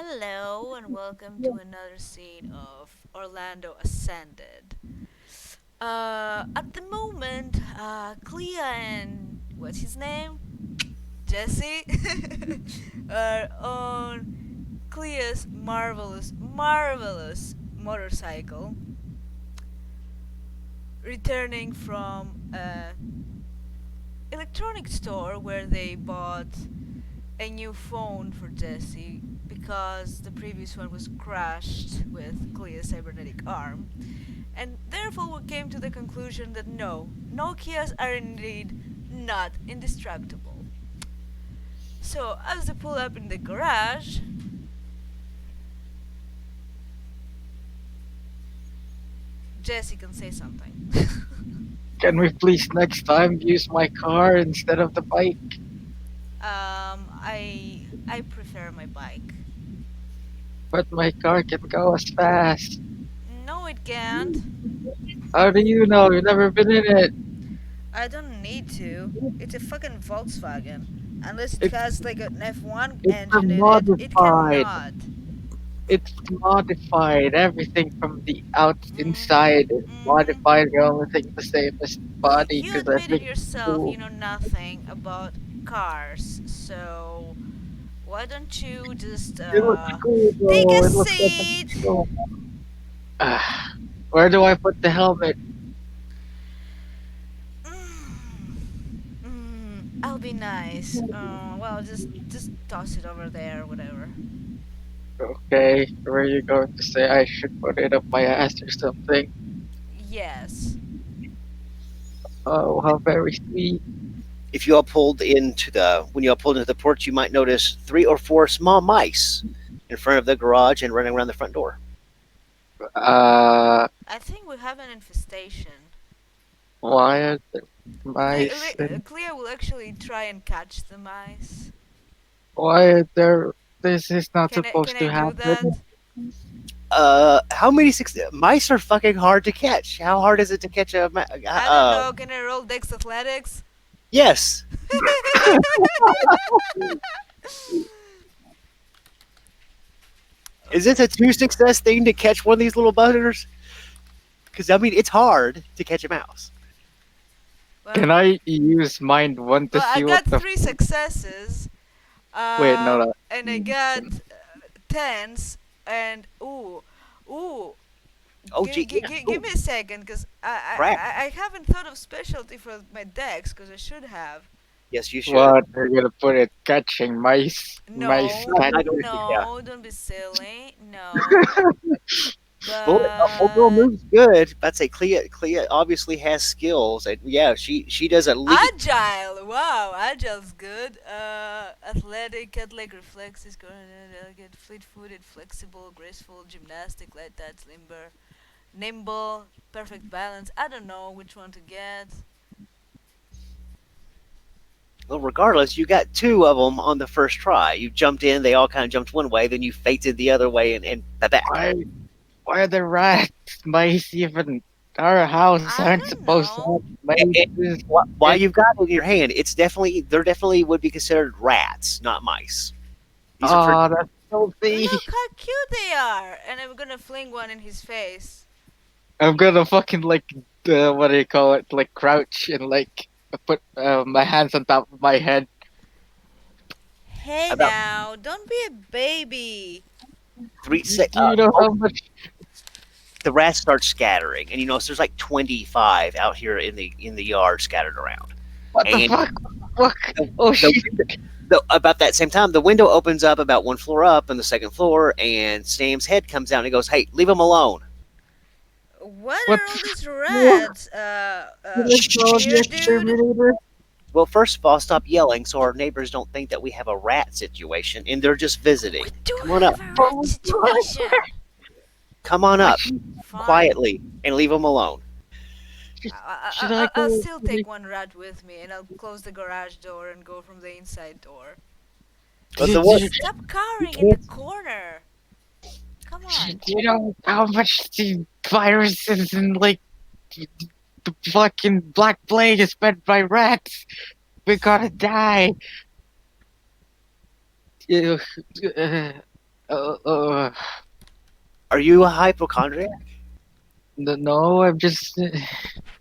Hello and welcome to another scene of Orlando Ascended. At the moment, Clea and what's his name? Jesse are on Clea's marvelous motorcycle, returning from a electronics store where they bought a new phone for Jesse because the previous one was crashed with Clea's cybernetic arm. And therefore we came to the conclusion that no, Nokias are indeed not indestructible. So as they pull up in the garage, Jesse can say something. Can we please next time use my car instead of the bike? I prefer my bike. But my car can go as fast. No, it can't. How do you know? You've never been in it. I don't need to. It's a fucking Volkswagen. Unless it It's has like an F1 it's a engine in it, it modified. cannot. It's modified. Everything from the out inside is Mm-hmm. modified. The only thing the same is the body You because admitted everything's yourself you cool. know nothing about cars, so why don't you just It looks cool take a though. It looks like a seat? cool. Ah, where do I put the helmet? I'll be nice. Well, just toss it over there, whatever. Okay, where are you going to say I should put it up my ass or something? Yes. Oh, how very sweet. If you all pulled into the when you all pulled into the porch, you might notice three or four small mice in front of the garage and running around the front door. Uh, I think we have an infestation. why are there mice and Clea will actually try and catch the mice. why are there? This is not Can supposed I to do that? happen. How many mice are fucking hard to catch? How hard is it to catch a? I don't know. Can I roll Dex Athletics? Yes. Is it a two success thing to catch one of these little buggers? Because I mean, it's hard to catch a mouse. well, Can I use mind one to well, I see what got the? three successes. Wait, no, no. And I got tens. And ooh. Oh, gee, yeah. Give Ooh, me a second, cause crap. I haven't thought of specialty for my Dex, cause I should have. Yes, you should. What they're gonna put it catching mice No, I don't. catching. Yeah. no, don't be silly. No, Well, old girl but moves good. I'd say Clea obviously has skills, and yeah, she does at least. agile. Wow, agile's good. Athletic, cat-like reflexes, delicate, fleet-footed, flexible, graceful, gymnastic, light touch, limber, nimble, perfect balance. I don't know which one to get. Well, regardless, you got two of them on the first try. You jumped in, they all kind of jumped one way, then you fated the other way and back. Why? Why are the rats mice even? Our house I aren't don't supposed to have know. mice. Why It, you've got it in your hand? They're definitely would be considered rats, not mice. These are for oh, that's filthy. Look how cute they are! And I'm gonna fling one in his face. I'm gonna fucking like what do you call it? Like crouch and like put my hands on top of my head. Hey about now, don't be a baby. three. Do you know how much? The rats start scattering, and you notice there's like 25 out here in the yard scattered around. What the And fuck? Fuck! the, Oh the, shit! about that same time, the window opens up about one floor up on the second floor, and Sam's head comes out and he goes, "Hey, leave him alone." What What are all these the fuck? rats? Did I call the Here, dude? exterminator? Well, first of all, stop yelling so our neighbors don't think that we have a rat situation and they're just visiting. We do Come on up. have a rat Oh my situation. Come on god! up Fine. quietly and leave them alone. Should I I'll go? still take one rat with me and I'll close the garage door and go from the inside door. But the one, Stop cowering in the corner. Come on. Do you know how much the viruses and like the fucking black plague is spread by rats? We gotta die. Ew, uh, Uh, uh, Are you a hypochondriac? no, I'm just.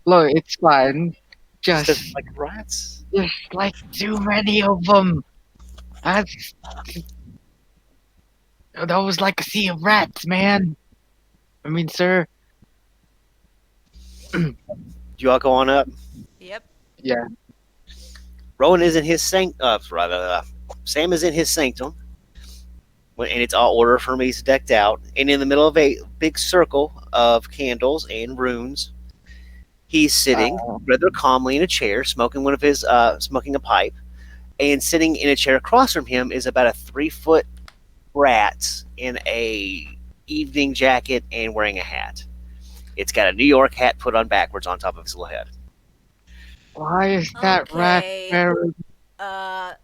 Look, it's fine. Just doesn't Just, like rats? just like too many of them. That's that was like a sea of rats, man. I mean, sir. You all go on up. Yep. Yeah. Rowan is in his Sam is in his sanctum, and it's all order for me. He's decked out, and in the middle of a big circle of candles and runes, he's sitting Uh, rather calmly in a chair, smoking a pipe, and sitting in a chair across from him is about a 3 foot rat in a evening jacket and wearing a hat. It's got a New York hat put on backwards on top of his little head. why is that rat Okay. wearing Uh,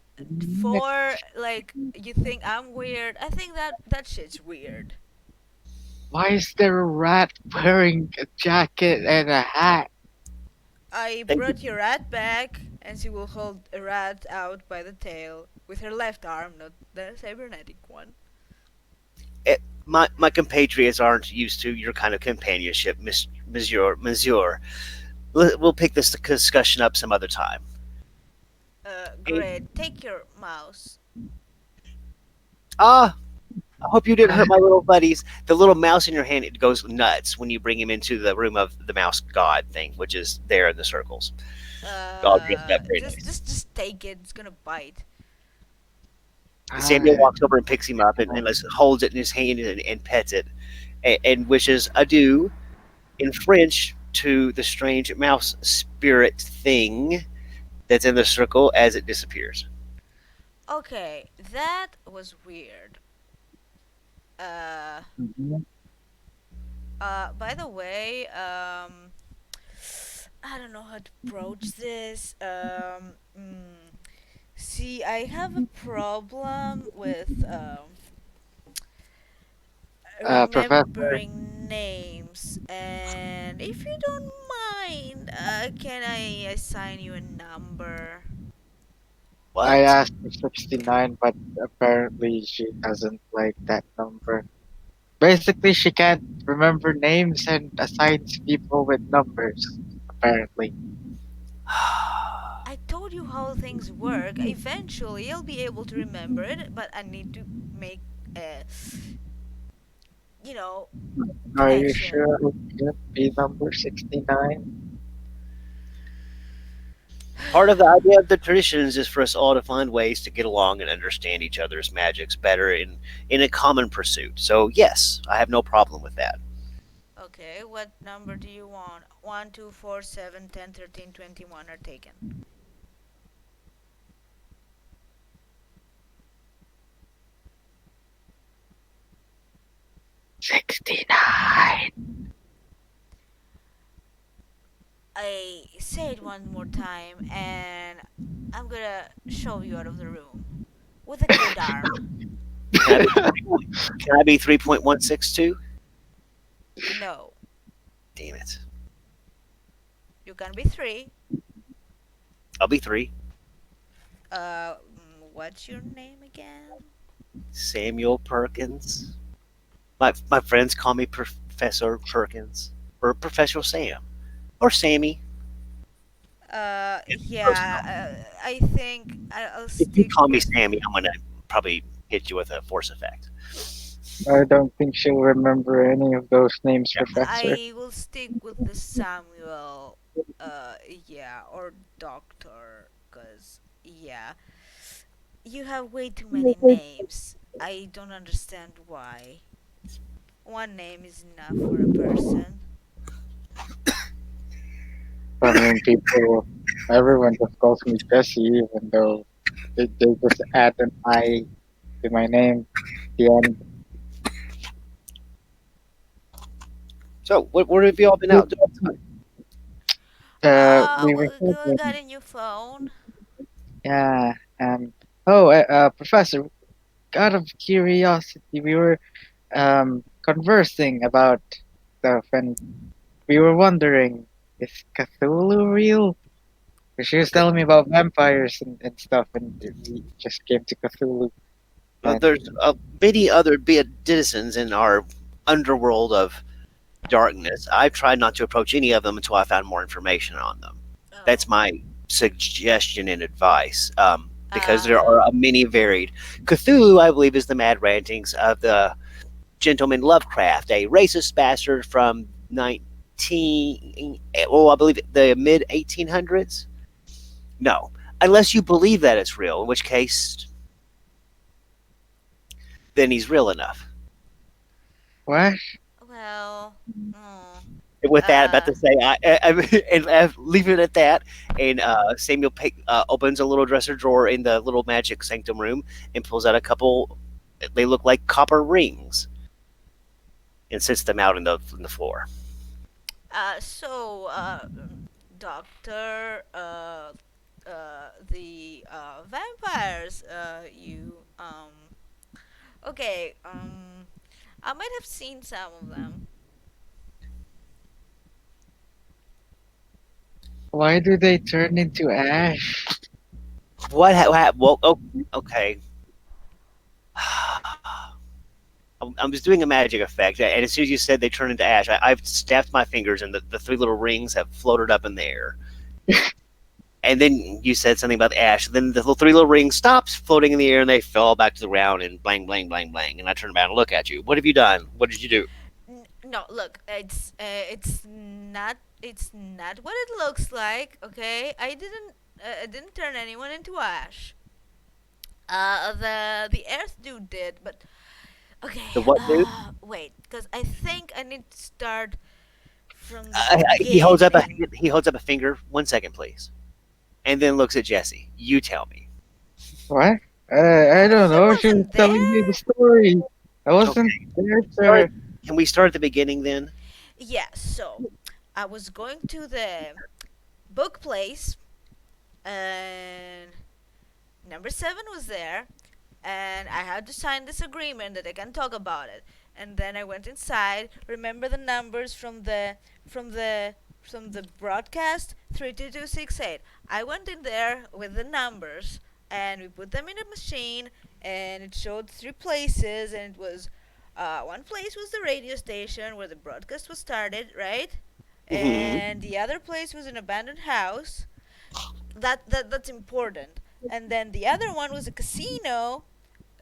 for like you think I'm weird? I think that shit's weird. Why is there a rat wearing a jacket and a hat? I Thank you. brought your rat back, and she will hold a rat out by the tail with her left arm, not the cybernetic one. My compatriots aren't used to your kind of companionship, Monsieur. We'll pick this discussion up some other time. Great. Take your mouse. Ah, I hope you didn't hurt my little buddies. The little mouse in your hand, it goes nuts when you bring him into the room of the mouse god thing, which is there in the circles. All dressed up very Just nice. just just take it. It's gonna bite. Samuel I, walks over and picks him up and holds it in his hand and pets it and wishes adieu in French to the strange mouse spirit thing that's in the circle as it disappears. Okay, that was weird. Uh, Mhm. by the way, I don't know how to approach this. See, I have a problem with Professor, remembering names, and if you don't mind, can I assign you a number? I What? asked for 69, but apparently she doesn't like that number. Basically, she can't remember names and assigns people with numbers, apparently. I told you how things work. Eventually, I'll be able to remember it, but I need to make a, you know, Are you sure connection. it can't be number 69? Part of the idea of the traditions is for us all to find ways to get along and understand each other's magics better in a common pursuit. So yes, I have no problem with that. Okay, what number do you want? 1, 2, 4, 7, 10, 13, 21 are taken. 69! I say it one more time, and I'm gonna shove you out of the room with a good arm. Can I be can I be 3.162? No, Damn it. you can be 3. I'll be 3. What's your name again? Samuel Perkins. My friends call me Professor Perkins or Professor Sam or Sammy. It's Yeah, personal. I think I'll If you stick call me with. Sammy, I'm gonna probably hit you with a force effect. I don't think she'll remember any of those names, Yeah. Professor. I will stick with the Samuel, yeah, or Doctor, cause yeah, you have way too many names. I don't understand why. One name is enough for a person. I mean, everyone just calls me Jesse, even though they just add an I to my name at the end. So, what have you all been out doing tonight? We were We got hoping, a new phone. yeah, Professor, out of curiosity, we were conversing about stuff, and we were wondering, is Cthulhu real? 'Cause she was telling me about vampires and stuff, and we just came to Cthulhu. That There's many other citizens in our underworld of darkness. I've tried not to approach any of them until I found more information on them. Oh. That's my suggestion and advice. Because there Uh, are many varied. Cthulhu, I believe, is the mad rantings of the gentleman Lovecraft, a racist bastard from 19, well, I believe the mid 1800s. No, unless you believe that it's real, in which case, then he's real enough. what? well, mm, With that, about uh, to say, and leave it at that. And Samuel opens a little dresser drawer in the little magic sanctum room and pulls out a couple. They look like copper rings and sits them out in the floor. so, Doctor, the vampires, okay, I might have seen some of them. Why do they turn into ash? What? Well, oh, okay. I was doing a magic effect, and as soon as you said they turn into ash, I've snapped my fingers, and the three little rings have floated up in the air. And then you said something about the ash. Then the three little rings stopped floating in the air, and they fell back to the ground, and blang, blang, blang, blang. And I turned around and look at you. What have you done? What did you do? No, look, it's not what it looks like. Okay, I didn't turn anyone into ash. The Earth dude did, but okay. The what, dude? Wait, because I think I need to start from the He holds up a beginning. he holds up a finger. 1 second, please. And then looks at Jesse. You tell me. What? I don't You know. She was wasn't telling me there. the story. I wasn't Okay. there, Start. sir. Can we start at the beginning then? Yeah. So I was going to the book place, and number seven was there, and I had to sign this agreement that I can talk about it. And then I went inside. Remember the numbers from the from the broadcast 32268. I went in there with the numbers, and we put them in a machine, and it showed three places, and it was one place was the radio station where the broadcast was started, right? Hmm. And the other place was an abandoned house. That's important. And then the other one was a casino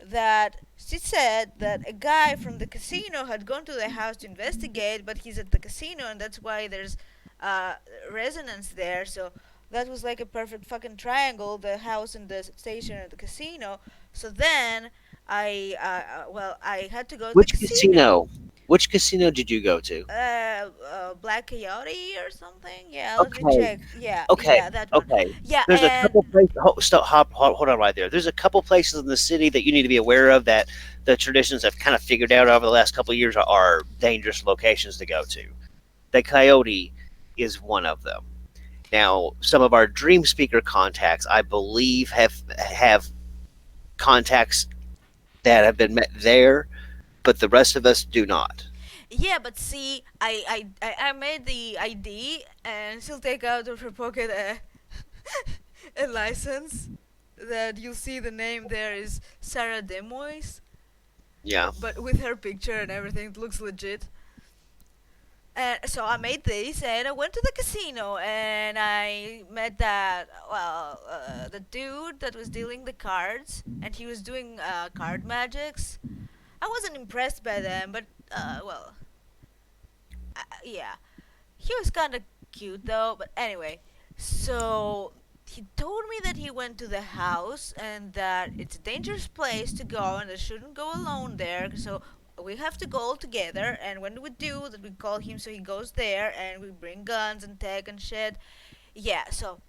that she said that a guy from the casino had gone to the house to investigate, but he's at the casino, and that's why there's uh, resonance there. So that was like a perfect fucking triangle: the house and the station and the casino. So then I had to go to the Which casino. casino? Which casino did you go to? Black Coyote or something. Yeah, let me Okay. check. Yeah, Okay. yeah, that one. Okay. Yeah, There's a and couple places. Hold on right there. There's a couple places in the city that you need to be aware of that the traditions have kind of figured out over the last couple of years are dangerous locations to go to. The Coyote is one of them. Now, some of our Dream Speaker contacts, I believe, have contacts that have been met there, but the rest of us do not. yeah, but see, I made the ID, and she'll take out of her pocket a license that you'll see the name there is Sarah Demois, Yeah. but with her picture and everything, it looks legit. And so I made this, and I went to the casino, and I met the dude that was dealing the cards, and he was doing card magics. I wasn't impressed by them, but yeah, he was kind of cute though. But anyway, so he told me that he went to the house and that it's a dangerous place to go and I shouldn't go alone there. So we have to go all together. And when we do, that we call him so he goes there and we bring guns and tech and shit. Yeah, so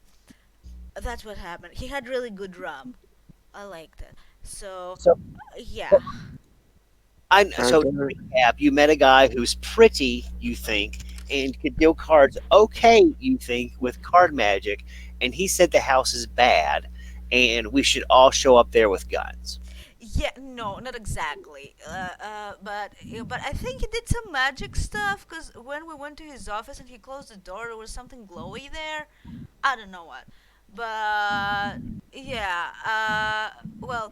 that's what happened. He had really good rum. I liked it. So So yeah. so to Okay. recap, you met a guy who's pretty, you think, and could deal cards okay, you think, with card magic, and he said the house is bad, and we should all show up there with guns. Yeah, no, not exactly. But I think he did some magic stuff because when we went to his office and he closed the door, there was something glowy there. I don't know what, but yeah. Well,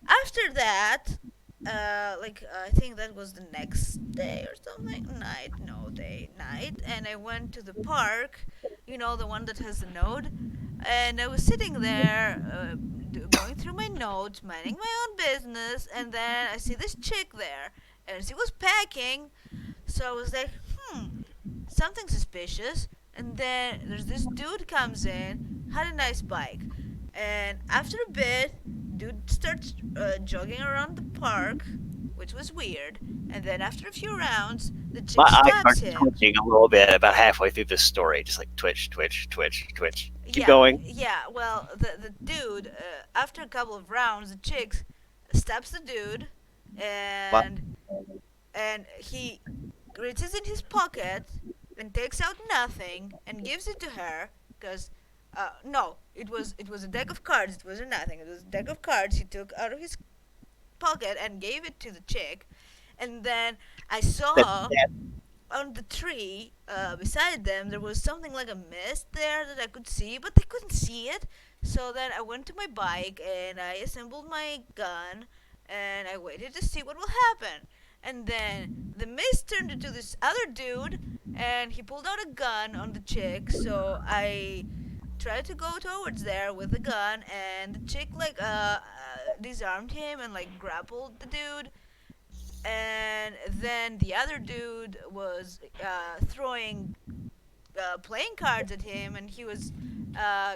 After that, I think that was the next day or something. Night, no day, night. And I went to the park, the one that has the node. And I was sitting there, going through my notes, minding my own business. And then I see this chick there, and she was packing. So I was like, something suspicious. And then there's this dude comes in, had a nice bike, and after a bit, dude starts jogging around the park, which was weird. And then after a few rounds, the My chick eye stops started him. twitching a little bit about halfway through this story, just like twitch, twitch, twitch, twitch. Keep Yeah, going. yeah. Well, the dude, after a couple of rounds, the chick stops the dude, What? and he reaches in his pocket and takes out nothing and gives it to her because no, it was a deck of cards. It wasn't nothing. It was a deck of cards he took out of his pocket and gave it to the chick. And then I That, saw that, on the tree beside them there was something like a mist there that I could see, but they couldn't see it. So then I went to my bike and I assembled my gun and I waited to see what will happen. And then the mist turned into this other dude and he pulled out a gun on the chick. So I tried to go towards there with the gun and the chick disarmed him and like grappled the dude, and then the other dude was throwing playing cards at him, and he was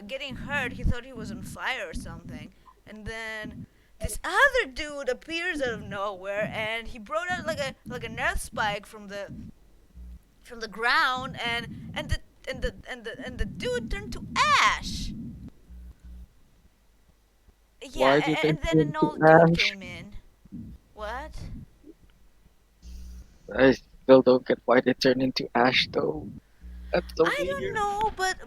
getting hurt. He thought he was on fire or something, and then this other dude appears out of nowhere, and he brought out like a nerf spike from the ground, and the dude turned to ash. Yeah, Why do they and then turn an to old dude ash? came in. What? I still don't get why they turn into ash though. That's so I don't weird. know, but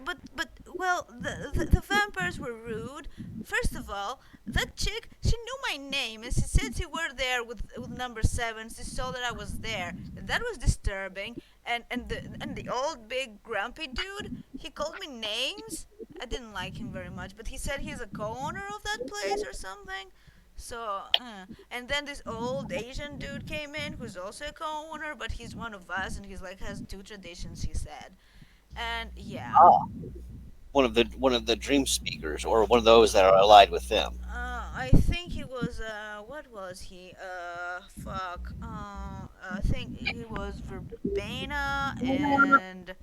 well, the vampires were rude. First of all, that chick, she knew my name, and she said she were there with number seven. She saw that I was there. That was disturbing. And the old big grumpy dude, he called me names. I didn't like him very much, but he said he's a co-owner of that place or something. So, and then this old Asian dude came in, who's also a co-owner, but he's one of us, and he's like has two traditions. He said, and yeah, ah, one of the dream speakers, or one of those that are allied with them. I think he was what was he? Fuck. I think he was Verbena and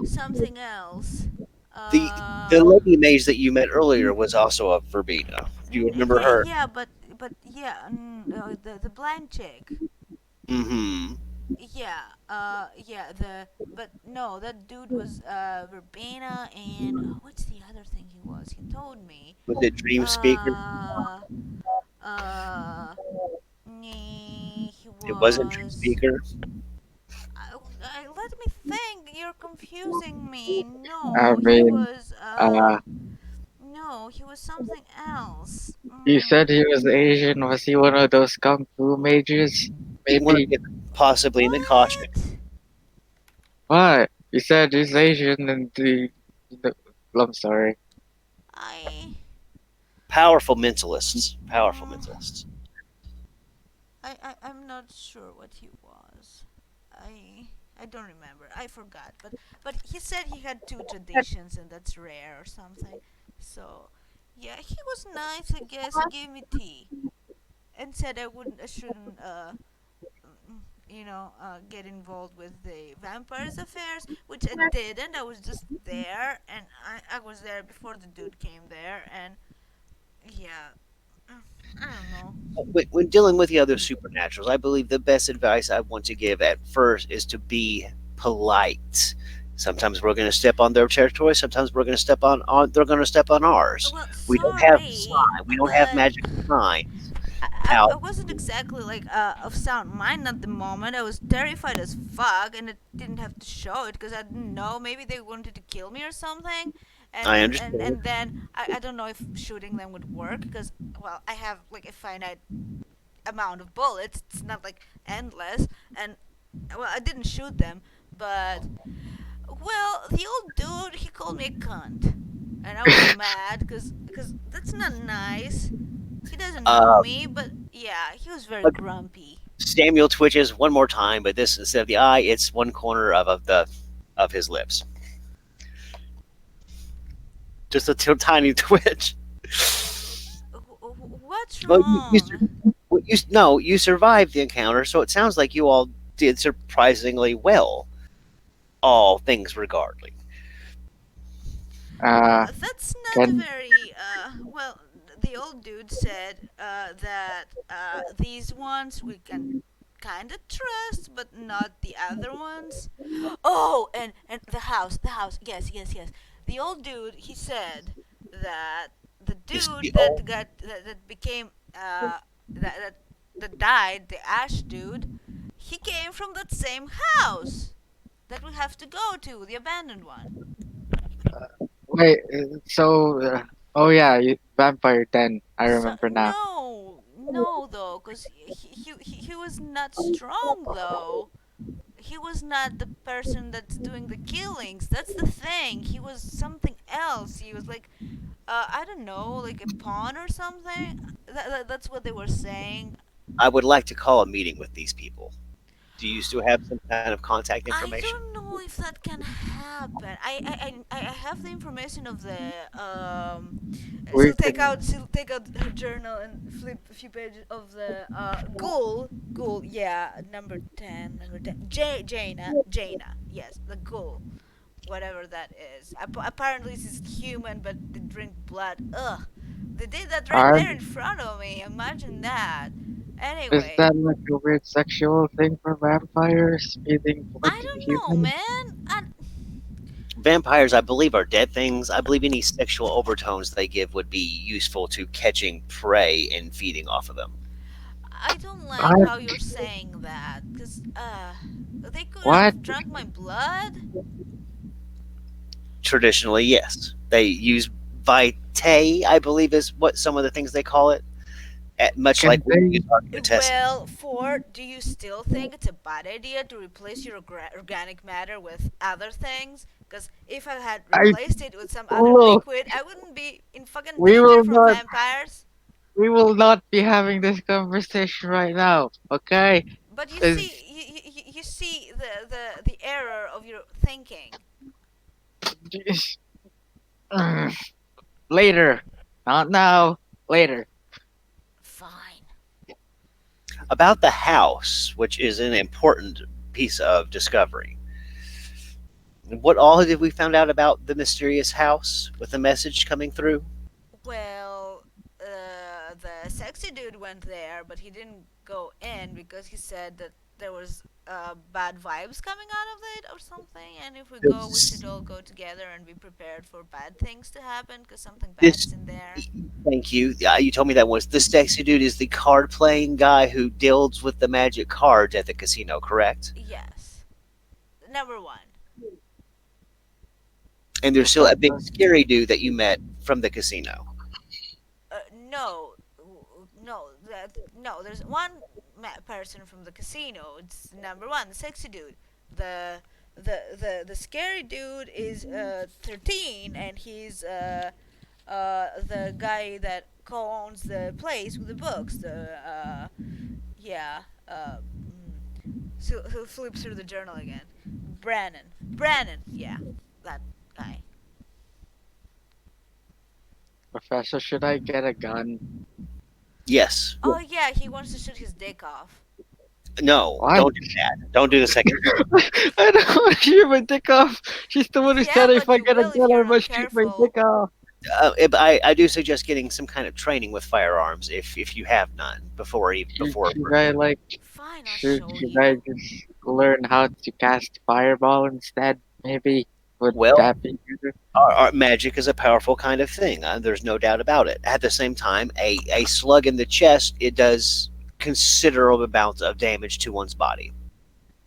something else. The Uh, lady mage that you met earlier was also a Verbena. Do you remember yeah, her? yeah, but yeah, the blind chick. Mm-hmm. Yeah, yeah, but no, that dude was Verbena, and what's the other thing he was? He told me. Was it dream speaker? Uh, uh, he It wasn't dream was. speaker. Let me think. You're confusing me. I No, he mean, was. uh, No, he was something else. you said he was Asian. Was he one of those kung fu mages? One Maybe. of possibly in the costume. What? What? You said he's Asian and the I'm sorry. I. Powerful mentalists. Powerful Mm, mentalists. I'm not sure what he was. I don't remember. I forgot. But he said he had two traditions and that's rare or something. So yeah, he was nice. I guess he gave me tea and said I shouldn't get involved with the vampires affairs, which I didn't. I was just there, and I was there before the dude came there, and yeah, uh, I don't know. When dealing with the other supernaturals, I believe the best advice I want to give at first is to be polite. Sometimes we're going to step on their territory. Sometimes we're going to step on. They're going to step on ours. Well, We don't have sorry, sign. We don't have but magic signs I out. wasn't exactly like of sound mind at the moment. I was terrified as fuck, and I didn't have to show it because I didn't know. Maybe they wanted to kill me or something, and I and and, understand. and then I don't know if shooting them would work because well I have like a finite amount of bullets. It's not like endless, and well I didn't shoot them, but well the old dude he called me a cunt. and I was mad because that's not nice. He doesn't know Uh, me, but yeah, he was very but grumpy. Samuel twitches one more time, but this instead of the eye, it's one corner of his lips. Just a tiny twitch. What's Well, wrong? no, you survived the encounter, so it sounds like you all did surprisingly well, all things regarding. Uh, That's not a can very well. The old dude said that these ones we can kind of trust, but not the other ones. Oh, and the house. Yes, yes, yes. The old dude. He said that the This dude the that all got that became that that that died, the Ash dude. He came from that same house that we have to go to, the abandoned one. wait? Oh yeah, vampire. Then I So remember now. no, though, cause he was not strong though. He was not the person that's doing the killings. That's the thing. He was something else. He was like, I don't know, like a pawn or something. That's what they were saying. I would like to call a meeting with these people. Do you still have some kind of contact I information? don't know if that can happen. I have the information of the We can. she'll take out her journal and flip a few pages of the ghoul, yeah, number 10, Jaina, yes, the ghoul, whatever that is. Apparently she's human, but they drink blood. Ugh, they did that right Are there in front of me. Imagine that. Is Anyway, that like a weird sexual thing for vampires, feeding blood I to don't know, humans? man. Vampires, I believe, are dead things. I believe any sexual overtones they give would be useful to catching prey and feeding off of them. I don't like I how you're saying that, because they could what? have drunk my blood. Traditionally, yes. They use vitae, I believe, is what some of the things they call it. Much like Can we they? use archaeotessence. Well, do you still think it's a bad idea to replace your organic matter with other things? Because if I had I replaced it with some other look. liquid, I wouldn't be in fucking We danger will from not. vampires. We will not be having this conversation right now. Okay? But you Is see, you see the error of your thinking. later, not now. Later. Fine. About the house, which is an important piece of discovery. What all did we found out about the mysterious house with the message coming through? Well, the sexy dude went there, but he didn't go in because he said that there was bad vibes coming out of it or something. And if we go, we should This, all go together and be prepared for bad things to happen because something this bad's in there. Thank you. You told me that was the sexy dude is the card playing guy who deals with the magic cards at the casino, correct? Yes. Number one. And there's still a big scary dude that you met from the casino. No, no. There's one person from the casino. It's number one, the sexy dude. The the scary dude is 13, and he's the guy that co-owns the place with the books. Yeah. So he'll flip through the journal again. Brannon. Yeah, that guy. Professor, should I get a gun? Yes. Oh yeah, he wants to shoot his dick off. No, What? don't do that. Don't do the second part. I don't want to shoot my dick off. She's the one who Yeah, said if but I you get a will if gun, I you're not must shoot my careful. dick off. I do suggest getting some kind of training with firearms if you have none before Should I like Fine, I'll should show should I you. just learn how to cast fireball instead? Maybe would well, that be better? our magic is a powerful kind of thing. There's no doubt about it. At the same time, a slug in the chest it does considerable amounts of damage to one's body.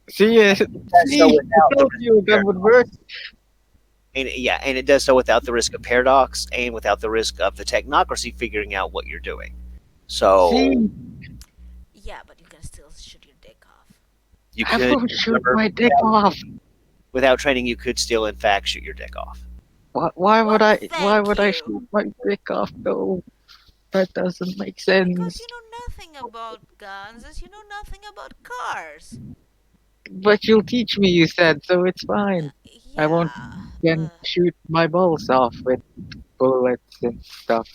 See, So see, I without the told risk you of that would work. and it does so without the risk of paradox and without the risk of the technocracy figuring out what you're doing. So See, Yeah, but you can still shoot your dick off. you I could won't shoot remember my dick off. without training, you could still in fact shoot your dick off. Well, Why thank would I you. shoot my dick off though? That doesn't make Because you sense. know nothing about guns, as you know nothing about cars. But you'll teach me, you said, so it's fine. I won't Yeah, then but shoot my balls off with bullets and stuff.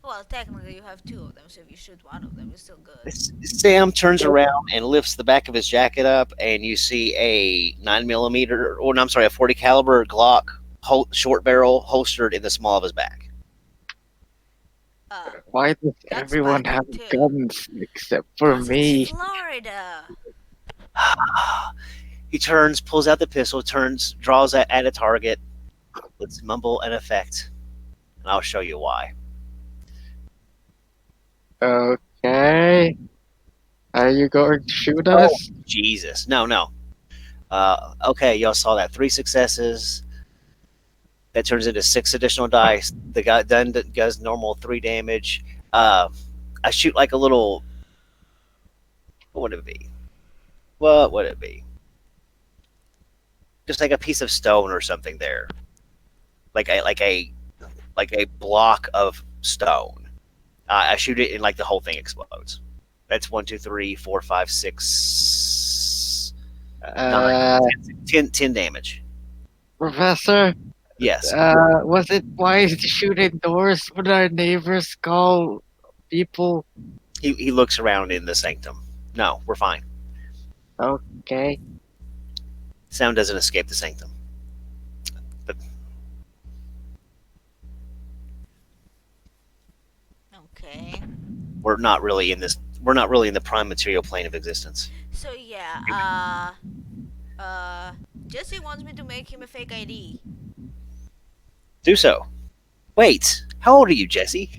well, technically you have two of them, so if you shoot one of them, you're still good. Sam turns around and lifts the back of his jacket up, and you see a 9 millimeter, or no, I'm sorry, a 40 caliber Glock short barrel holstered in the small of his back. Uh, Why does that's everyone have packing too. guns except for Cause it's me? Florida. He turns, pulls out the pistol, turns, draws at a target. Let's mumble an effect, and I'll show you why. Okay. Are you going to shoot Oh, us? Jesus. No, no. Okay, y'all saw that. 3 successes. That turns into 6 additional dice. The guy then does normal 3 damage. Uh, I shoot like a little. What would it be? What would it be? Just like a piece of stone or something there, like a block of stone. I shoot it and like the whole thing explodes. That's one, two, three, four, five, six, nine, Uh, 10 damage. Professor, Yes, was it wise to shoot indoors? Would our neighbors call people? he looks around in the sanctum. No, we're fine. Okay. Sound doesn't escape the sanctum. But Okay. we're not really in this. We're not really in the prime material plane of existence. So yeah, Jesse wants me to make him a fake ID. Do so. Wait, how old are you, Jesse?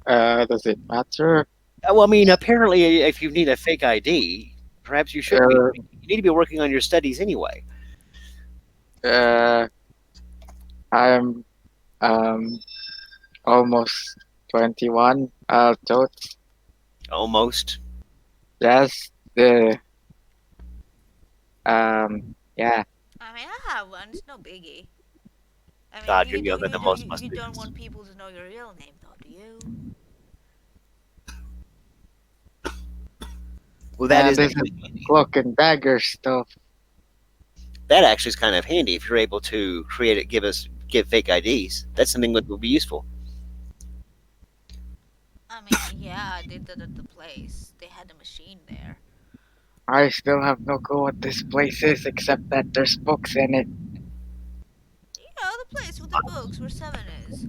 Does it matter? Well, I mean, apparently, if you need a fake ID, perhaps you should be. Uh, You need to be working on your studies anyway. uh, I'm um almost 21. Totes. Almost. Yes. Yeah. I mean, I have one. It's no biggie. I mean, God, you're younger than most of us you don't students. want people to know your real name, though, do you? Well, that And is this is actually handy. cloak and dagger stuff. That actually is kind of handy if you're able to create it, give fake IDs. That's something that would be useful. I mean, yeah, I did that at the place. They had a machine there. I still have no clue what this place is except that there's books in it. You know, the place with the books where Seven is.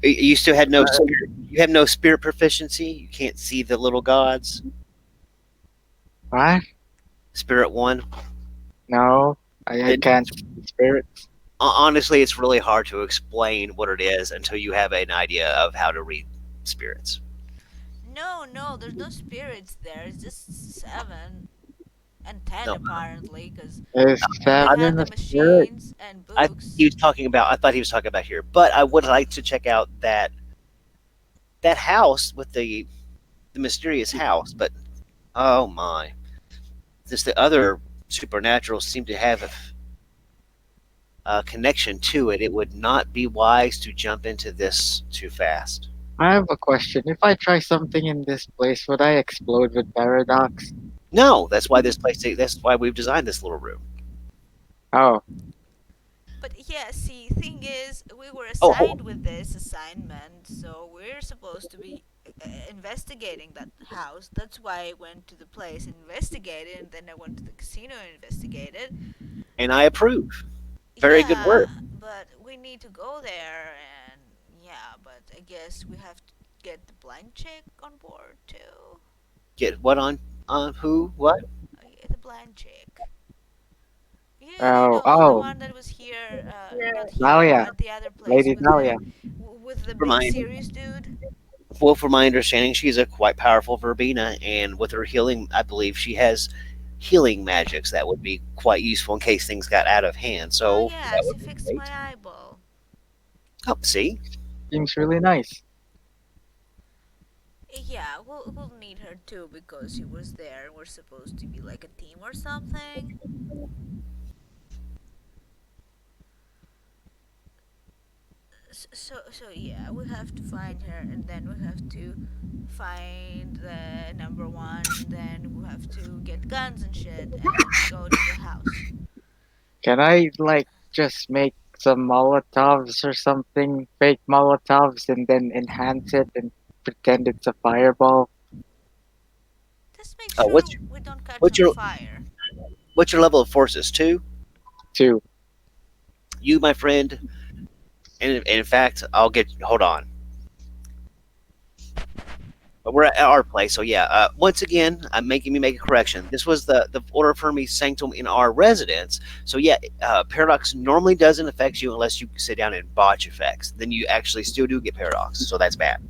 You still had no Uh, spirit. You have no spirit proficiency. You can't see the little gods. what? Spirit one. No, I Then can't see spirits. honestly, it's really hard to explain what it is until you have an idea of how to read spirits. No, no, there's no spirits there. It's just Seven and Ten, No, apparently, because Is they I, had seven the a spirit? machines and I books. he was talking about. I thought he was talking about here, but I would like to check out that house with the mysterious house. But oh my, just the other supernatural seem to have a connection to it. It would not be wise to jump into this too fast. I have a question. If I try something in this place, would I explode with paradox? No, that's why this place. That's why we've designed this little room. Oh, But yeah, see, thing is, we were Oh, assigned with this assignment, so we're supposed to be investigating that house. That's why I went to the place and investigated, and then I went to the casino and investigated. and I approve. Very good Yeah, work. but we need to go there, and yeah, but I guess we have to get the blind chick on board too. Get what on who? What? Yeah, the blind chick. You oh, know, the oh, one that was here, not here, Dahlia, at the other place Lady Dahlia. with the For big my serious dude. well, for my understanding, she's a quite powerful verbena, and with her healing, I believe she has healing magics that would be quite useful in case things got out of hand. Oh So that yes, he would be fixed my great. eyeball. Oh, see, Seems really nice. Yeah, we'll need her too because she was there and we're supposed to be like a team or something. So yeah, we have to find her, and then we have to find the number one, and then we have to get guns and shit and go to the house. Can I like just make some Molotovs or something, fake Molotovs, and then enhance it and pretend it's a fireball Just make Uh, what's sure we don't catch what's on your fire. what's your level of forces? Two. too? You, my friend, and in fact, I'll get. Hold on. But we're at our place, so yeah. Once again, I'm making me make a correction. This was the Order of Hermes Sanctum in our residence. So yeah, paradox normally doesn't affect you unless you sit down and botch effects. Then you actually still do get paradox, so that's bad.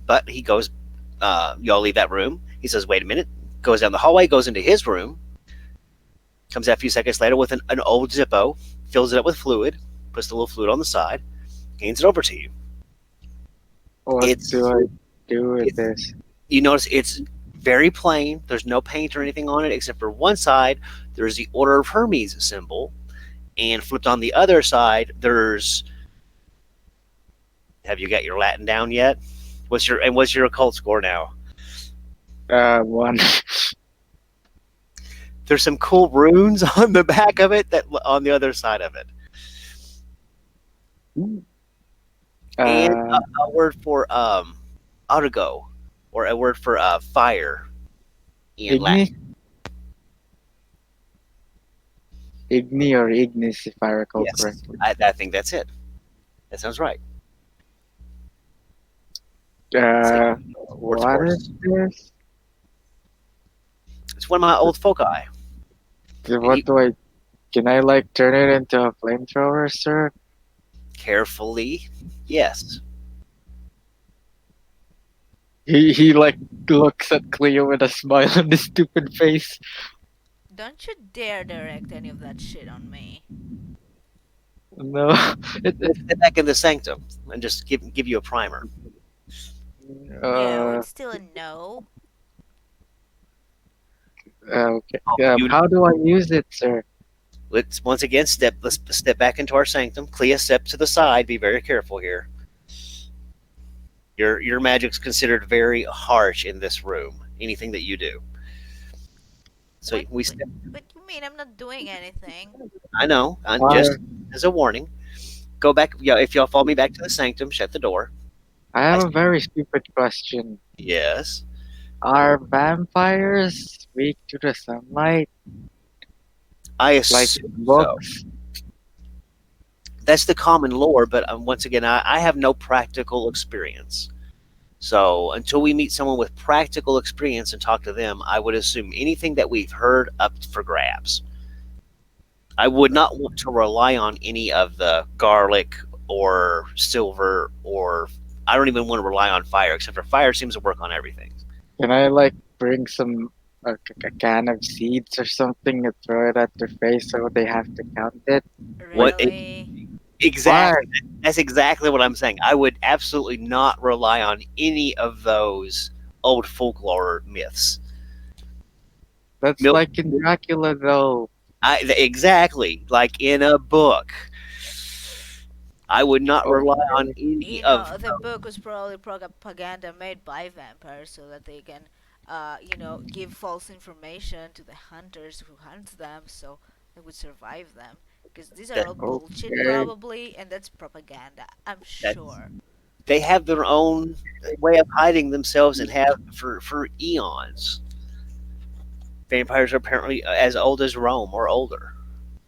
But he goes. Y'all leave that room. He says, "Wait a minute." Goes down the hallway, goes into his room. Comes out a few seconds later with an old Zippo, fills it up with fluid, puts the little fluid on the side, hands it over to you. What do It's I do with it's this? you notice it's very plain. There's no paint or anything on it except for one side. There's the Order of Hermes symbol, and flipped on the other side, there's. Have you got your Latin down yet? What's your occult score now? One. There's some cool runes on the back of it that on the other side of it, and uh, a word for argo, or a word for fire in Igni, Latin. Igni or Ignis, if I recall Yes, correctly. I think that's it. That sounds right. It's like Uh, sports what is horse. this? It's one of my old foci. And What do I? Can I like turn it into a flamethrower, sir? carefully, yes. He like looks at Cleo with a smile on his stupid face. Don't you dare direct any of that shit on me. No, it, Let's get back in the sanctum and just give you a primer. No, uh, it's still a no. okay. Oh, you How do I use it, sir? let's once again let's step back into our sanctum. Clea, step to the side. Be very careful here. Your magic's considered very harsh in this room. Anything that you do. So What we what step. what you mean I'm not doing anything? I know. I'm just Are as a warning. Go back. Yeah, if y'all follow me back to the sanctum, shut the door. I have I a very stupid question. yes. Are vampires weak to the sunlight, I like assume in so. books? That's the common lore, but once again, I have no practical experience. So until we meet someone with practical experience and talk to them, I would assume anything that we've heard up for grabs. I would not want to rely on any of the garlic or silver or I don't even want to rely on fire, except for fire seems to work on everything. Can I like bring some a can of seeds or something and throw it at their face so they have to count it? Like, What Really? why? exactly? That's exactly what I'm saying. I would absolutely not rely on any of those old folklore myths. That's Milk, like in Dracula, though. exactly like in a book. I would not rely on Okay. any You of know, the book was probably propaganda made by vampires so that they can, give false information to the hunters who hunt them so they would survive them. Because these are that. all bullshit, Okay. probably, and that's propaganda, I'm That sure. they have their own way of hiding themselves and have for eons. Vampires are apparently as old as Rome or older,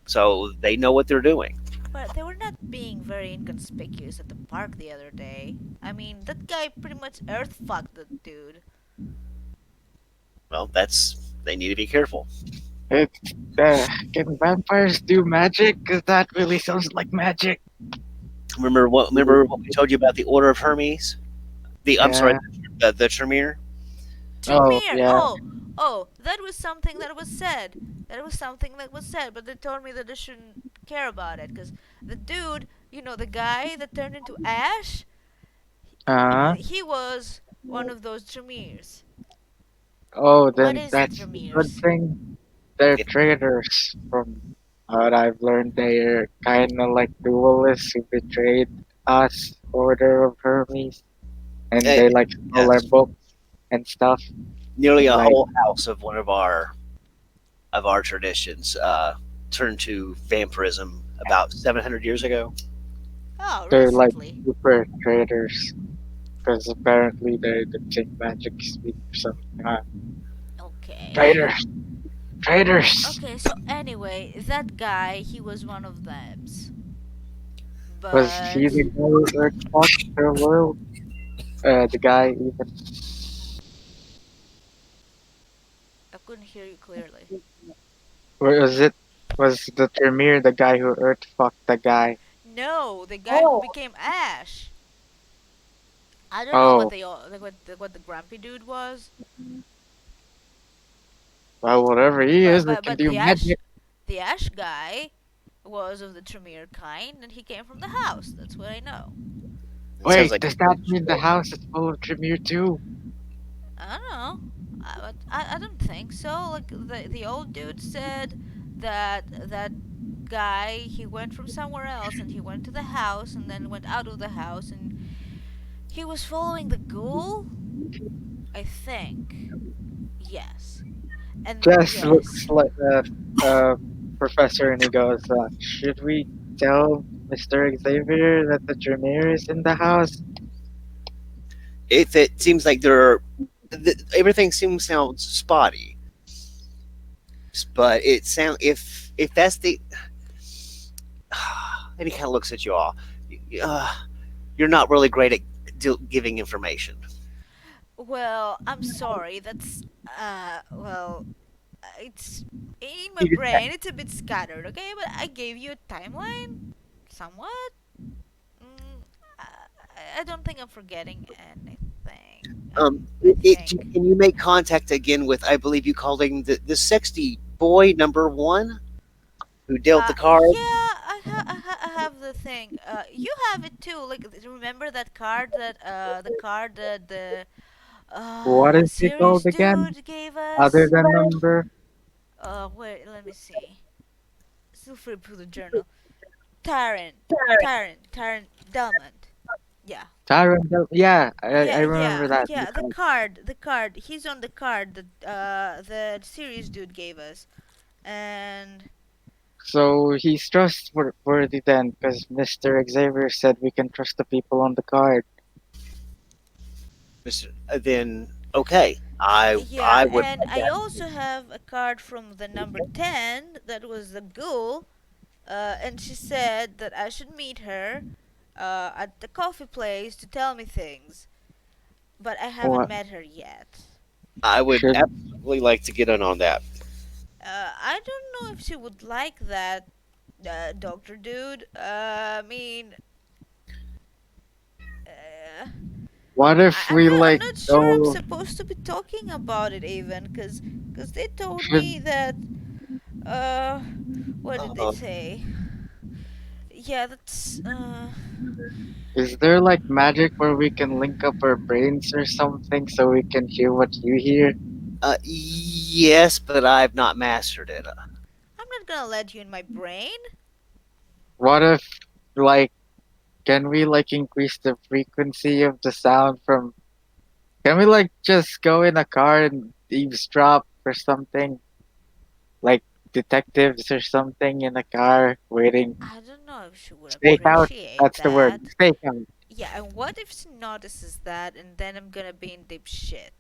so they know what they're doing. But they were not being very inconspicuous at the park the other day. I mean, that guy pretty much earth fucked that dude. Well, that's they need to be careful. It's, can vampires do magic? Because that really sounds like magic. Remember what we told you about the Order of Hermes? I'm sorry, Yeah. the Tremere. Oh, Tremere! yeah. Oh, that was something that was said. That was something that was said, but they told me that I shouldn't care about it, because the dude, the guy that turned into Ash, Uh-huh. he was one of those Tremeres. Oh, What then is a that's the good Tremeres? thing. They're It, traitors from But I've learned they're kind of like duelists who betrayed us, Order of Hermes, and Eh, they like stole our yes, books and stuff. nearly a Like, whole house of one of our traditions turned to vampirism about 700 years ago. Oh, they're like recently. super traitors because apparently they think magic speak or something. Okay. Traitors, traitors. Okay, so anyway, that guy, he was one of them. Was he But the guy who Earth fucked the world? The guy even. I couldn't hear you clearly. Or was it? Was the Tremere the guy who Earth fucked the guy? No, the guy who became Ash. I don't know what Oh, they all like what the grumpy dude was, well, whatever he is, he can but do magic. the Ash guy was of the Tremere kind, and he came from the house. That's what I know. It sounds Wait, like does that mean the house is full of Tremere too? I don't know. I don't think so. Like the old dude said that guy, he went from somewhere else and he went to the house and then went out of the house and he was following the ghoul. I think. Yes. And Jess yes. looks like a professor and he goes, should we tell Mr. Xavier that the Tremere is in the house? if it seems like there are, everything seems sounds spotty, but it sound if that's the and he kind of looks at you all. Uh, you're not really great at giving information. Well, I'm sorry. That's well, it's in my You just brain. It's a bit scattered, okay? But I gave you a timeline, somewhat. Mm, I don't think I'm forgetting anything. I think. can you make contact again with, I believe you called him the sexy boy number one who dealt the card? Yeah, I have the thing. You have it too. Like, remember that card the card that the What is he series called again? dude gave Other us? than number? Wait, let me see. Still free for the journal. Tyrant, Tyrant Delmont. Yeah. Yeah, I remember Yeah, that. yeah, the card. He's on the card that the series dude gave us, and So he's trustworthy then, because Mr. Xavier said we can trust the people on the card. Then okay, yeah, I would and I also have a card from the number 10 that was the ghoul, and she said that I should meet her at the coffee place to tell me things, but I haven't What met her yet. I would should absolutely like to get in on that. I don't know if she would like that, Doctor Dude. I mean, uh, what if we I'm like not sure I'm go supposed to be talking about it even, cause they told should me that uh, what did they Um, say? Yeah, that's is there like magic where we can link up our brains or something so we can hear what you hear? yes, but I've not mastered it. I'm not gonna let you in my brain. What if like can we like increase the frequency of the sound from can we like just go in a car and eavesdrop or something? Like detectives or something in a car waiting. I don't know if she would Stake out. appreciate That's the word. that. Stake out. Yeah, and what if she notices that, and then I'm gonna be in deep shit?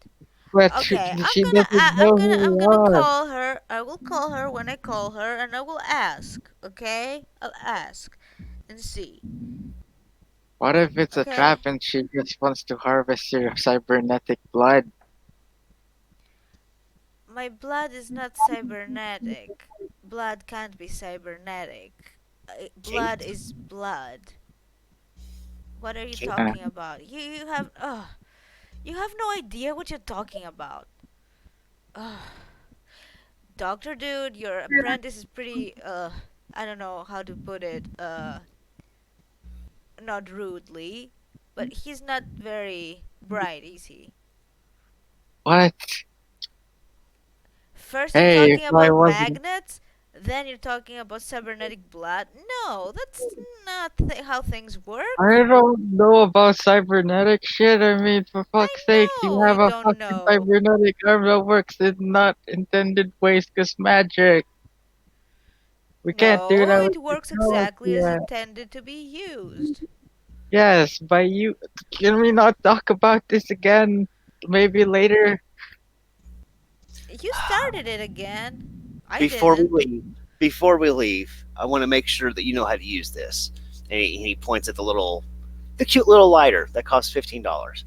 But Okay, she doesn't know who I'm we gonna are. call her. I will call her when I call her, and I will ask. Okay, I'll ask and see. What if it's a Okay, trap and she just wants to harvest your cybernetic blood? my blood is not cybernetic. Blood can't be cybernetic. Can't Blood is blood. What are you can't. Uh, talking about? You have no idea what you're talking about. Ugh. Doctor dude, your apprentice is pretty I don't know how to put it not rudely, but he's not very bright, is he? what? First you're Hey, if talking I about wasn't, magnets, Then you're talking about cybernetic blood? No, that's not how things work. I don't know about cybernetic shit. I mean, for I fuck's sake, you know you have a don't fucking know. cybernetic arm that works in not intended ways 'cause magic. We can't do No, that with it works technology. exactly as intended to be used. Yes, by you. Can we not talk about this again? Maybe later. You started it again. I Before we didn't. leave, before we leave, I want to make sure that you know how to use this. And he points at the cute little lighter that costs $15.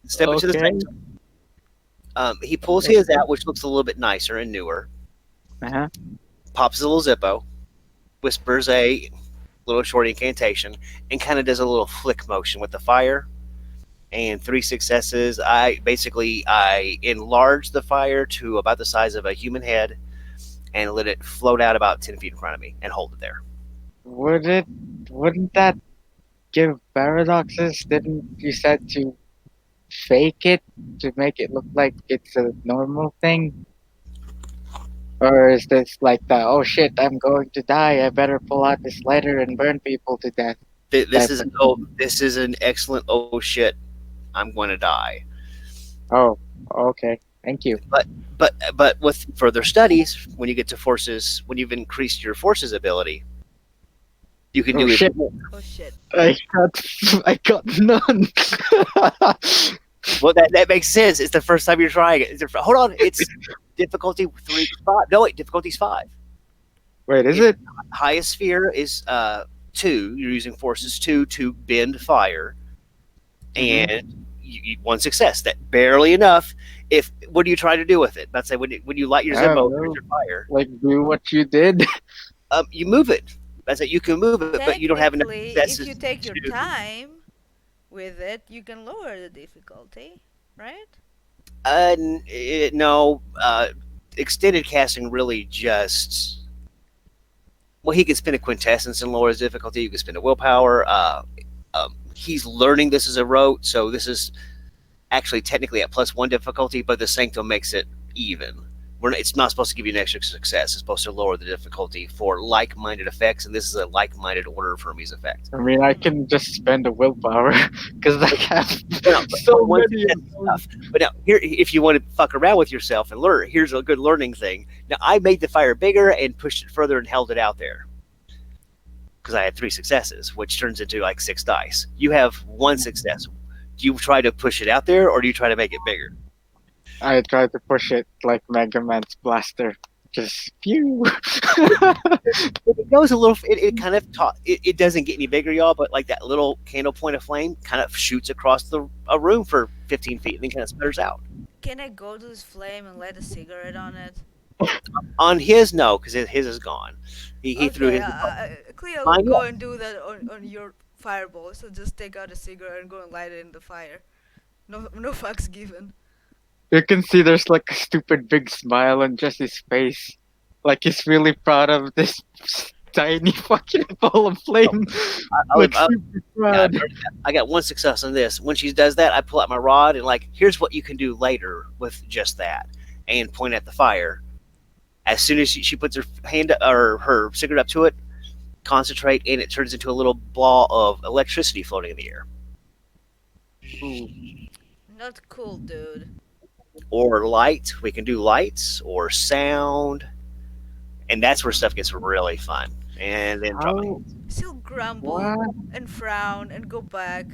Step into the Okay. sanctum. He pulls his out, which looks a little bit nicer and newer. Uh-huh. Pops a little Zippo, whispers a little short incantation, and kind of does a little flick motion with the fire. And three successes. I enlarge the fire to about the size of a human head, and let it float out about 10 feet in front of me, and hold it there. Would it? Wouldn't that give paradoxes? Didn't you said to fake it to make it look like it's a normal thing? Or is this like the oh shit, I'm going to die, I better pull out this lighter and burn people to death This type is of thing? this is an excellent oh shit, I'm going to die. Oh, okay. Thank you. But with further studies, when you get to forces, when you've increased your forces ability, you can Oh do shit, even more. Oh shit. I got I got none. Well, that makes sense. It's the first time you're trying it. Hold on, it's difficulty 3, 5. No, wait, difficulty's 5. Wait, is It, it? highest sphere is 2. You're using forces 2 to bend fire, Mm-hmm. and one success. That barely enough. If what are you trying to do with it? Let's say when you light your I don't Zippo, here's know. your fire. Like do what you did. You move it. That's it. You can move it, but you don't have enough Technically, if you successes take your to. time with it, you can lower the difficulty, right? No. Extended casting really just. Well, he can spend a quintessence and lower his difficulty. You can spend a willpower. He's learning this as a rote, so this is actually technically at +1 difficulty, but the Sanctum makes it even. It's not supposed to give you an extra success. It's supposed to lower the difficulty for like-minded effects, and this is a like-minded order of Hermes effect. I mean, I can just spend a willpower because I have No, so but one many success of is those. enough. But now, here, if you want to fuck around with yourself and learn, here's a good learning thing. Now, I made the fire bigger and pushed it further and held it out there because I had 3 successes, which turns into like 6 dice. You have 1 success. Do you try to push it out there, or do you try to make it bigger? I try to push it like Mega Man's blaster. Just phew. It goes a little. It kind of it doesn't get any bigger, y'all. But like that little candle point of flame kind of shoots across a room for 15 feet, and then kind of sputters out. Can I go to this flame and light a cigarette on it? On his, no, because his is gone. He threw Okay, his. Cleo will Mine, go yeah. and do that on your fireball. So just take out a cigarette and go and light it in the fire. No, no fucks given. You can see there's like a stupid big smile on Jesse's face. Like he's really proud of this tiny fucking ball of flame. Like I, super yeah, proud. I got 1 success on this. When she does that, I pull out my rod and like, here's what you can do later with just that, and point at the fire. As soon as she puts her hand or her cigarette up to it, concentrate, and it turns into a little ball of electricity floating in the air. Ooh. Not cool, dude. Or light. We can do lights or sound, and that's where stuff gets really fun. And then drop my How? hands. Still grumble What? and frown and go back,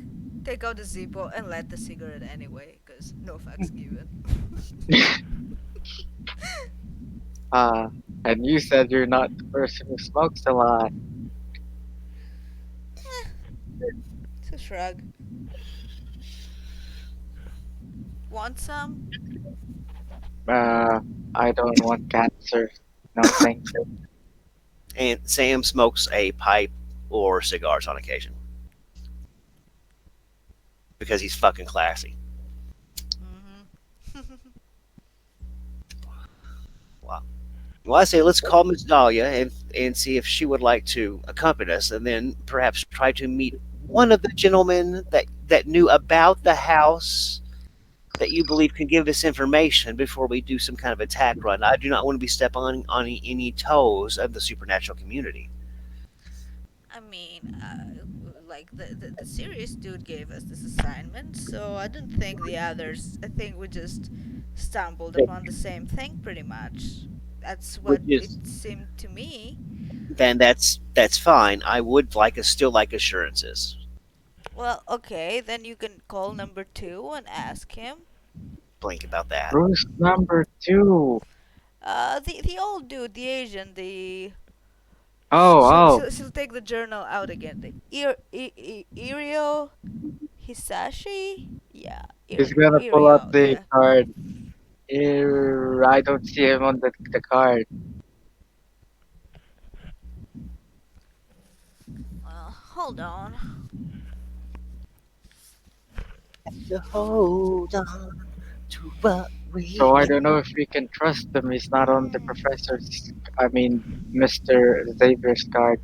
take out the Zippo and light the cigarette anyway, cause no fucks given. Uh, and you said you're not the person who smokes a lot. It's a shrug. Want some? Uh, I don't want cancer. No, thank you. And Sam smokes a pipe or cigars on occasion because he's fucking classy. Mm-hmm. Wow. Well, I say let's call Miss Dahlia and see if she would like to accompany us, and then perhaps try to meet one of the gentlemen that knew about the house that you believe can give us information before we do some kind of attack run. I do not want to be stepping on any toes of the supernatural community. I mean, like the serious dude gave us this assignment, so I don't think the others. I think we just stumbled upon the same thing pretty much. That's Which what it is seemed to me. then that's fine. I would still like assurances. Well, okay, then you can call number two and ask him. Blink about that. Who's number two? The old dude, the Asian, the Oh, oh. she'll take the journal out again. The Irio Hisashi? Yeah, He's gonna pull out Irio, the yeah. card. I don't see him on the card. Well, hold on. To hold on to what we So I don't know if we can trust him. He's not on the professor's, I mean, Mr. Xavier's card.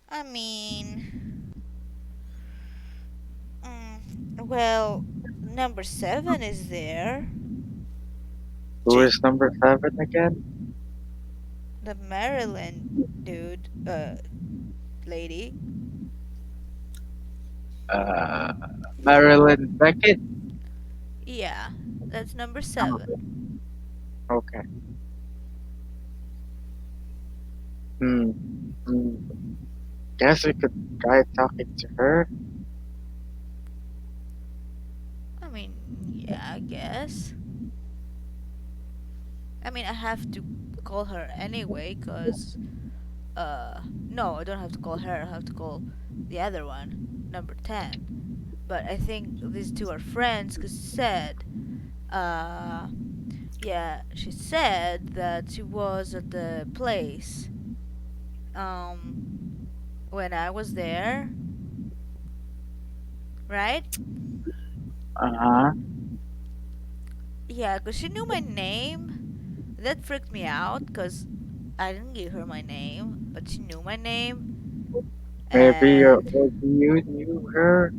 I mean, mm, well, number seven is there. Who is number 7 again? The Maryland dude, lady. Uh, Marilyn Beckett? Yeah, that's number Oh, seven. okay. Hmm. Hmm. Guess we could try talking to her. I mean, yeah, I guess. I mean, I have to call her anyway, cause no, I don't have to call her. I have to call the other one, number 10. But I think these two are friends, cause she said, uh, yeah, she said that she was at the place, um, when I was there, right? Uh-huh. Yeah, cause she knew my name. That freaked me out, cause I didn't give her my name, but she knew my name, and Maybe you knew her?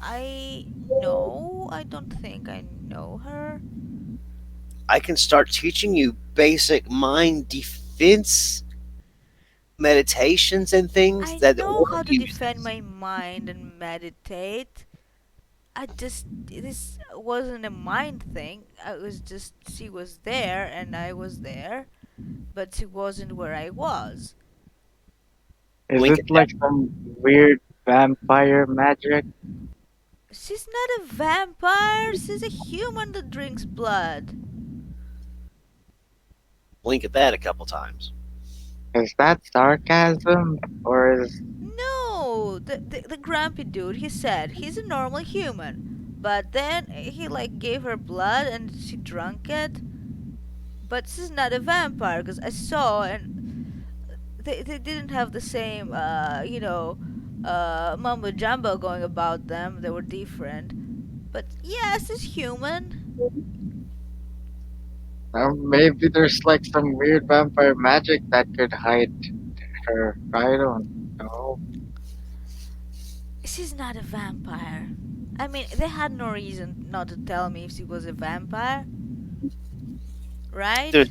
I don't think I know her. I can start teaching you basic mind defense meditations and things I that the know order how to defend uses. my mind and meditate. This wasn't a mind thing. I was just, she was there and I was there, but she wasn't where I was. Is Blink it at that. like some weird vampire magic? She's not a vampire, she's a human that drinks blood. Blink at that a couple times. Is that sarcasm? Or is... No, the grumpy dude, he said he's a normal human. But then he like gave her blood and she drank it. But she's not a vampire because I saw and they didn't have the same mumbo jumbo going about them. They were different. But yes, she's human. Maybe there's like some weird vampire magic that could hide her. I don't know. She's not a vampire. I mean, they had no reason not to tell me if she was a vampire, There, right?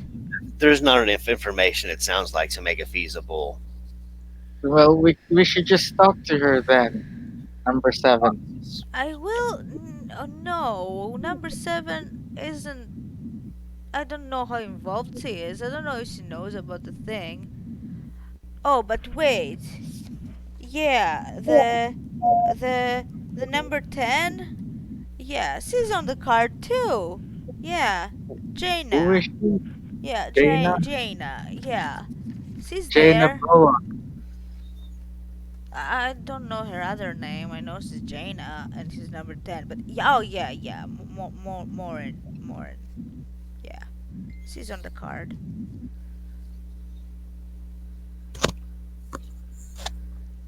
there's not enough information, it sounds like, to make it feasible. Well, we should just talk to her then. Number 7. I will. No, number seven isn't. I don't know how involved she is. I don't know if she knows about the thing. Oh, but wait. Yeah, the number 10. Yeah, she's on the card too. Yeah, Who is Jaina. she? Yeah, Jaina? Jaina. Yeah, she's Jaina there. Boa. I don't know her other name. I know she's Jaina and she's number 10. But yeah, oh yeah, yeah, Morin. Yeah, she's on the card.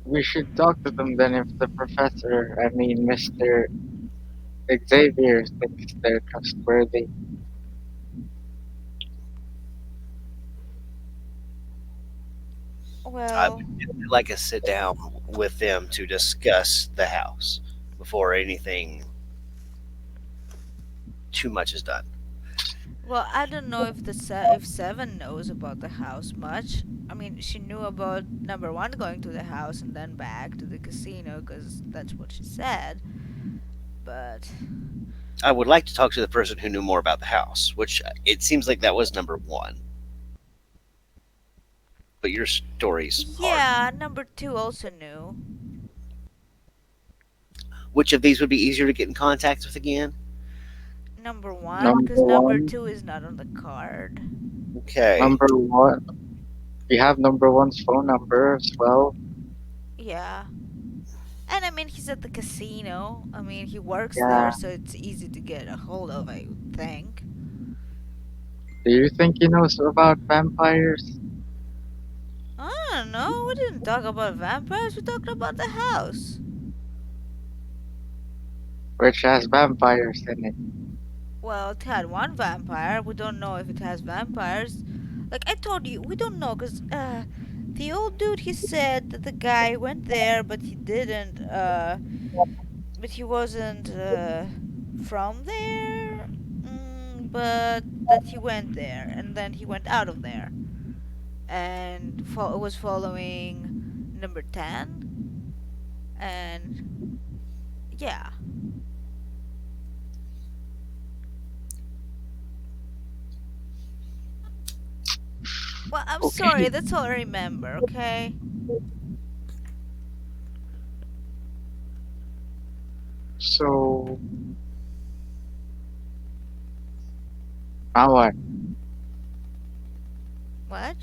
We should talk to them then if the professor, I mean Mr. Xavier, thinks they're trustworthy. I Well, would like to sit down with them to discuss the house before anything too much is done. Well, I don't know if if Seven knows about the house much. I mean, she knew about number one going to the house and then back to the casino because that's what she said. But I would like to talk to the person who knew more about the house, which it seems like that was number one. But your story's hard. yeah, number two also knew. Which of these would be easier to get in contact with again? Number one, Number because number one, two is not on the card. Okay. number one. We have number one's phone number as well. Yeah. And I mean, he's at the casino. I mean, he works there, Yeah. so it's easy to get a hold of, I would think. Do you think he knows about vampires? I don't know. We didn't talk about vampires. We talked about the house. Which has vampires in it? Well, it had one vampire. We don't know if it has vampires. Like I told you, we don't know because the old dude he said that the guy went there, but he didn't. But he wasn't from there. But that he went there, and then he went out of there, and was following number 10, and yeah. Well, I'm sorry. Okay. That's all I remember. Okay. So now what? What?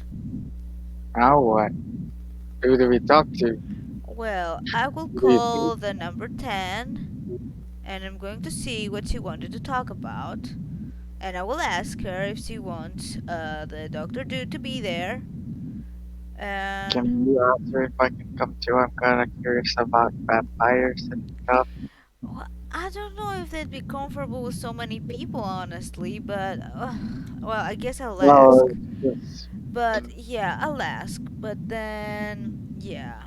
Now what? Who do we talk to? Well, I will Who do you think? call the number 10 and I'm going to see what she wanted to talk about. And I will ask her if she wants the Dr. Dude to be there. And Can you answer if I can come too? I'm kind of curious about vampires and stuff. well, I don't know if they'd be comfortable with so many people, honestly, but well, I guess I'll Well, ask. it's But yeah, I'll ask. But then, yeah.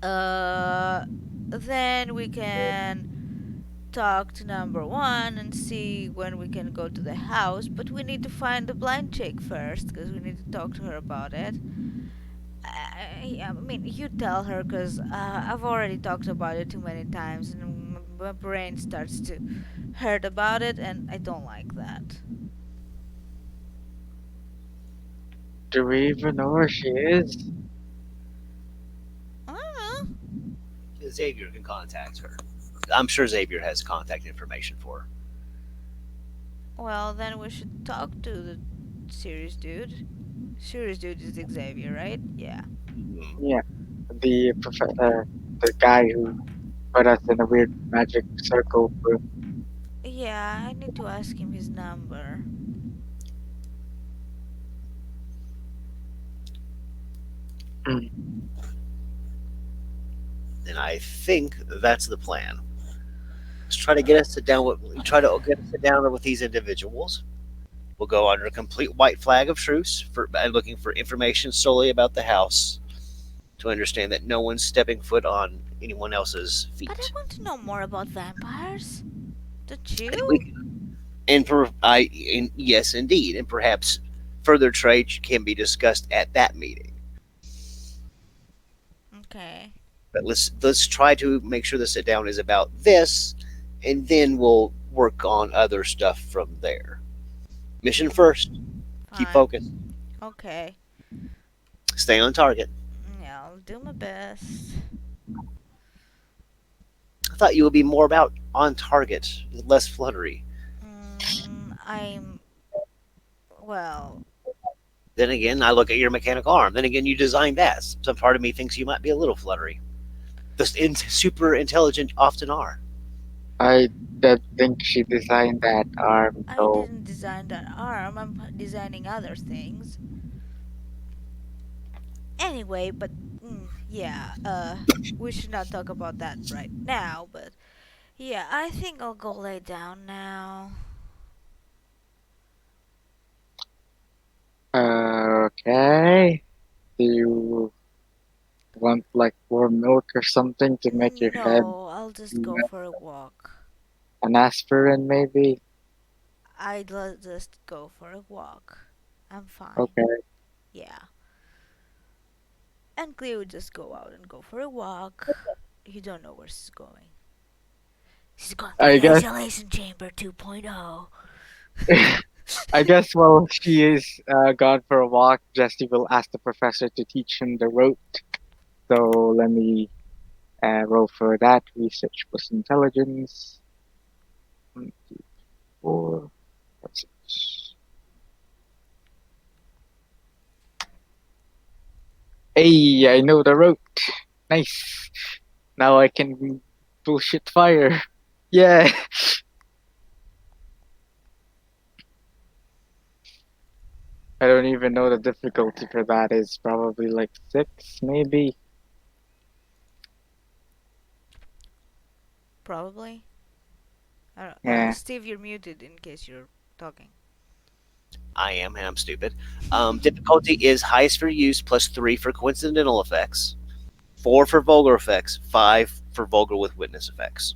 Uh, then we can talk to number one and see when we can go to the house, but we need to find the blind chick first because we need to talk to her about it. I mean, you tell her because I've already talked about it too many times and my brain starts to hurt about it, and I don't like that. do we even know where she is? I don't know. Xavier can contact her. I'm sure Xavier has contact information for her. Well, then we should talk to the serious dude. Serious dude is Xavier, right? Yeah. Mhm. Yeah, the guy who put us in a weird magic circle room. Yeah, I need to ask him his number. And I think that's the plan. Let's try to get us to down with try to get us to down with these individuals. We'll go under a complete white flag of truce for by looking for information solely about the house to understand that no one's stepping foot on anyone else's But I feet. want to know more about vampires. Don't And we you? yes, indeed, and perhaps further trade can be discussed at that meeting. Okay. But let's try to make sure the sit down is about this, and then we'll work on other stuff from there. Mission first. Keep Fine. focused. Okay. Stay on target. Yeah, I'll do my best. I thought you would be more about on target, less fluttery. I'm. Well, Then again, I look at your mechanical arm. Then again, you designed that. Some part of me thinks you might be a little fluttery. Super intelligent often are. I did think she designed that arm, I though. didn't design that arm. I'm designing other things. Anyway, but yeah, we should not talk about that right now, but yeah, I think I'll go lay down now. Okay. Do you Want like warm milk or something to make your head No, I'll just go melt? for a walk. An aspirin maybe? Just go for a walk. I'm fine. Okay. Yeah. And Cleo would just go out and go for a walk. You don't know where she's going. She's going to I the guess isolation chamber 2.0. I guess while she is gone for a walk, Jesse will ask the professor to teach him the rope. So let me roll for that. Research plus intelligence. One, two, four. That's it. Hey, I know the rope. Nice. Now I can bullshit fire. Yeah. I don't even know the difficulty for that is probably like 6, maybe. Probably. I don't, Yeah. Steve, you're muted in case you're talking. I am, and I'm stupid. Difficulty is highest for use plus 3 for coincidental effects, 4 for vulgar effects, 5 for vulgar with witness effects.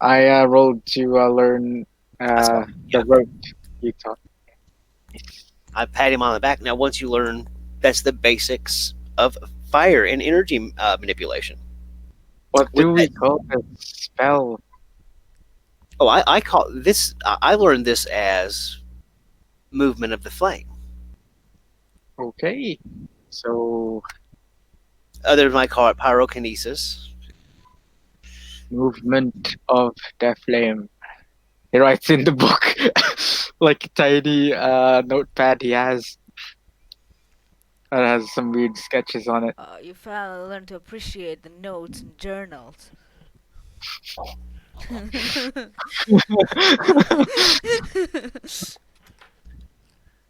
I rolled to learn I saw. the Yeah, rope you taught. I pat him on the back. Now, once you learn, that's the basics of fire and energy manipulation. What With do we that, call this spell? oh, I call this. I learned this as movement of the flame. Okay. So, Others might call it pyrokinesis. movement of the flame. He writes in the book like a tiny notepad he has that has some weird sketches on it. You finally learn to appreciate the notes and journals.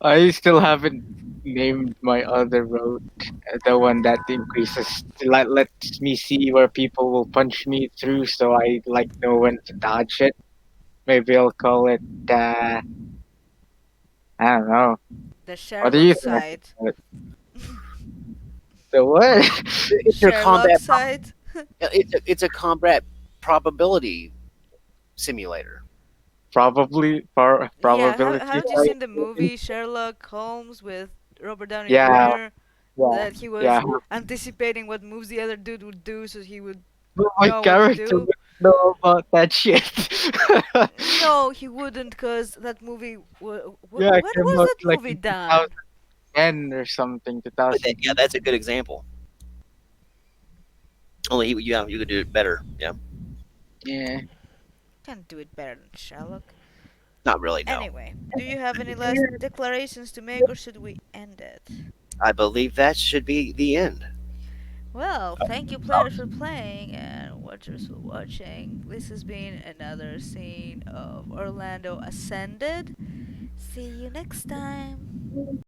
I still haven't named my other road, the one that increases, lets me see where people will punch me through, so I like know when to dodge it. Maybe I'll call it. I don't know. The What do Sherlock you think? I should side. call it? The what? It's your Sherlock combat. side? It's a combat probability simulator. Yeah, Probability. haven't you seen the movie Sherlock Holmes with Robert Downey Yeah, Jr.? yeah, That he was yeah. anticipating what moves the other dude would do so he would But my know what to character do? would know about that shit. No, he wouldn't, cause that movie. Yeah, it When came was out that like movie in done? 2010 or something, But that, yeah, 2010. that's a good example. Only yeah, you could do it better. Yeah, Yeah. Can't do it better than Sherlock. not really. No, Anyway, do you have any last declarations to make, or should we end it? I believe that should be the end. Well, thank you, players, for playing, and watchers for watching. This has been another scene of Orlando Ascended. See you next time.